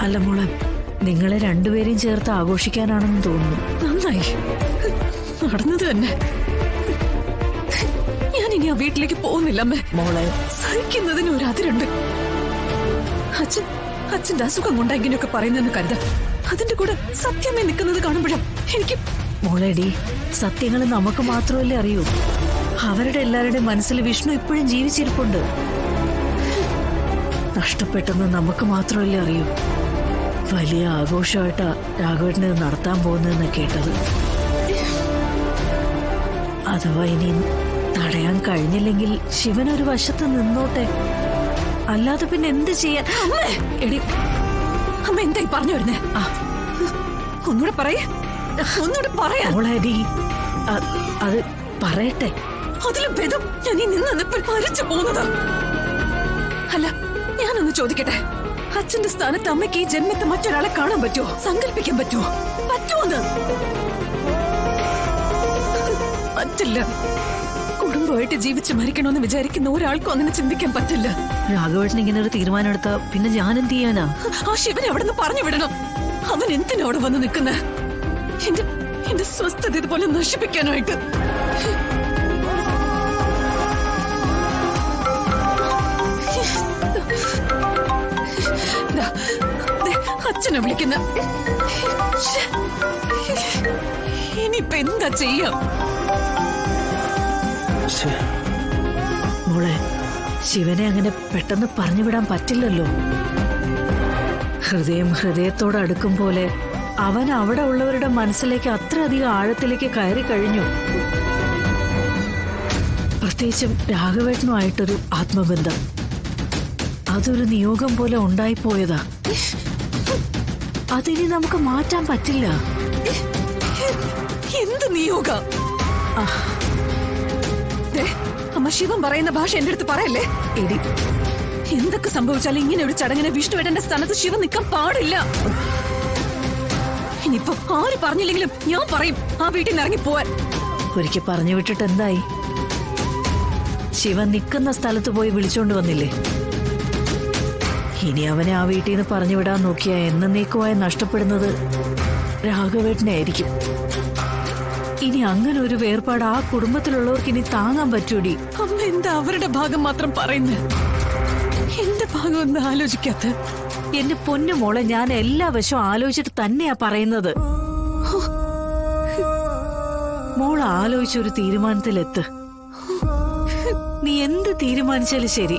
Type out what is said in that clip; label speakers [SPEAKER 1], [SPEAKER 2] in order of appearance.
[SPEAKER 1] അല്ല മോളെ, നിങ്ങളെ രണ്ടുപേരെയും ചേർത്ത് ആഘോഷിക്കാനാണെന്ന് തോന്നുന്നു.
[SPEAKER 2] നന്നായി നടന്നത് തന്നെ. ഞാൻ ഇനി ആ വീട്ടിലേക്ക് പോകുന്നില്ല അമ്മേ.
[SPEAKER 1] മോളെ,
[SPEAKER 2] സഹിക്കുന്നതിന് ഒരു അതിരുണ്ട്. അച്ഛന്റെ അസുഖം കൊണ്ടാ ഇങ്ങനെയൊക്കെ പറയുന്നെന്ന് കരുതാം. അതിന്റെ കൂടെ സത്യമേ നിൽക്കുന്നത് കാണുമ്പോഴും എനിക്ക്
[SPEAKER 1] മോളെടി, സത്യങ്ങൾ നമുക്ക് മാത്രമല്ലേ അറിയൂ. അവരുടെ എല്ലാവരുടെയും മനസ്സിൽ വിഷ്ണു ഇപ്പോഴും ജീവിച്ചിരിപ്പുണ്ട്. നഷ്ടപ്പെട്ടെന്ന് നമുക്ക് മാത്രമല്ലേ അറിയൂ. വലിയ ആഘോഷമായിട്ടാ രാഘവേട്ടന് നടത്താൻ പോകുന്നതെന്ന് കേട്ടത്. അഥവാ ഇനിയും തടയാൻ കഴിഞ്ഞില്ലെങ്കിൽ ശിവൻ ഒരു വശത്ത് നിന്നോട്ടെ, അല്ലാതെ പിന്നെ എന്ത് ചെയ്യാൻ?
[SPEAKER 2] എടി അമ്മ എന്തായി പറഞ്ഞു വരുന്നേ? ഒന്നുകൂടെ പറയാ.
[SPEAKER 1] മോളെടി, അത് പറയട്ടെ.
[SPEAKER 2] അതിലും ഭേദം ഞാൻ ഈ നിന്നപ്പോൾ മരിച്ചു പോകുന്നത്. അല്ല, ഞാനൊന്ന് ചോദിക്കട്ടെ, അച്ഛന്റെ സ്ഥാനത്ത് അമ്മയ്ക്ക് ഈ ജന്മത്തെ മറ്റൊരാളെ കാണാൻ പറ്റുമോ? സങ്കല്പിക്കാൻ പറ്റുമോ? പറ്റുമോന്ന്? പറ്റില്ല. കുടുംബമായിട്ട് ജീവിച്ച് മരിക്കണമെന്ന് വിചാരിക്കുന്ന ഒരാൾക്കും അങ്ങനെ ചിന്തിക്കാൻ പറ്റില്ല.
[SPEAKER 1] രാഘവേട്ടൻ ഇങ്ങനെ ഒരു തീരുമാനം എടുത്താ പിന്നെ ഞാൻ എന്ത് ചെയ്യാനാ?
[SPEAKER 2] ആ ശിവനെ അവിടെ നിന്ന് പറഞ്ഞു വിടണം. അവൻ എന്തിനാ അവിടെ വന്ന് നിൽക്കുന്ന? എന്റെ സ്വസ്ഥത ഇതുപോലെ നശിപ്പിക്കാനായിട്ട്. അച്ഛനെ വിളിക്കുന്ന. ഇനിയിപ്പൊ എന്താ ചെയ്യാം?
[SPEAKER 1] മോളെ, ശിവനെ അങ്ങനെ പെട്ടെന്ന് പറഞ്ഞു വിടാൻ പറ്റില്ലല്ലോ. ഹൃദയം ഹൃദയത്തോട് അടുക്കും പോലെ അവൻ അവിടെ ഉള്ളവരുടെ മനസ്സിലേക്ക് അത്രയധികം ആഴത്തിലേക്ക് കയറി കഴിഞ്ഞു. പ്രത്യേകിച്ചും രാഘവേട്ടനുമായിട്ടൊരു ആത്മബന്ധം, അതൊരു നിയോഗം പോലെ ഉണ്ടായിപ്പോയതാ. അതിനി നമുക്ക് മാറ്റാൻ പറ്റില്ല.
[SPEAKER 2] എന്ത് നിയോഗ? അമ്മ ശിവൻ പറയുന്ന ഭാഷ എന്റെ അടുത്ത് പറയല്ലേ.
[SPEAKER 1] എടി,
[SPEAKER 2] എന്തൊക്കെ സംഭവിച്ചാലും ഇങ്ങനെ ഒരു ചടങ്ങിന് വിഷ്ണുവേട്ടന്റെ സ്ഥാനത്ത് ശിവൻ നിൽക്കാൻ പാടില്ല. ഇനിയിപ്പോ ആര് പറഞ്ഞില്ലെങ്കിലും ഞാൻ പറയും ആ വീട്ടിൽ നിന്ന് ഇറങ്ങി പോവാൻ.
[SPEAKER 1] ഒരിക്കൽ പറഞ്ഞു വിട്ടിട്ട് എന്തായി? ശിവൻ നിൽക്കുന്ന സ്ഥലത്ത് പോയി വിളിച്ചോണ്ട് വന്നില്ലേ? ഇനി അവനെ ആ വീട്ടിൽ നിന്ന് പറഞ്ഞു വിടാൻ നോക്കിയാ എന്നേക്കുമായി നഷ്ടപ്പെടുന്നത് രാഘവേട്ടനായിരിക്കും. ഇനി അങ്ങനെ ഒരു വേർപാട് ആ കുടുംബത്തിലുള്ളവർക്ക് ഇനി താങ്ങാൻ പറ്റൂടി?
[SPEAKER 2] അമ്മ എന്താ അവരുടെ ഭാഗം മാത്രം പറയുന്നത്? എന്റെ ഭാഗം ഒന്ന് ആലോചിക്കാത്ത?
[SPEAKER 1] എന്റെ പൊന്നു മോളെ, ഞാൻ എല്ലാ വശവും ആലോചിച്ചിട്ട് തന്നെയാ പറയുന്നത്. മോൾ ആലോചിച്ചൊരു തീരുമാനത്തിലെത്ത്. നീ എന്ത് തീരുമാനിച്ചാലും ശരി,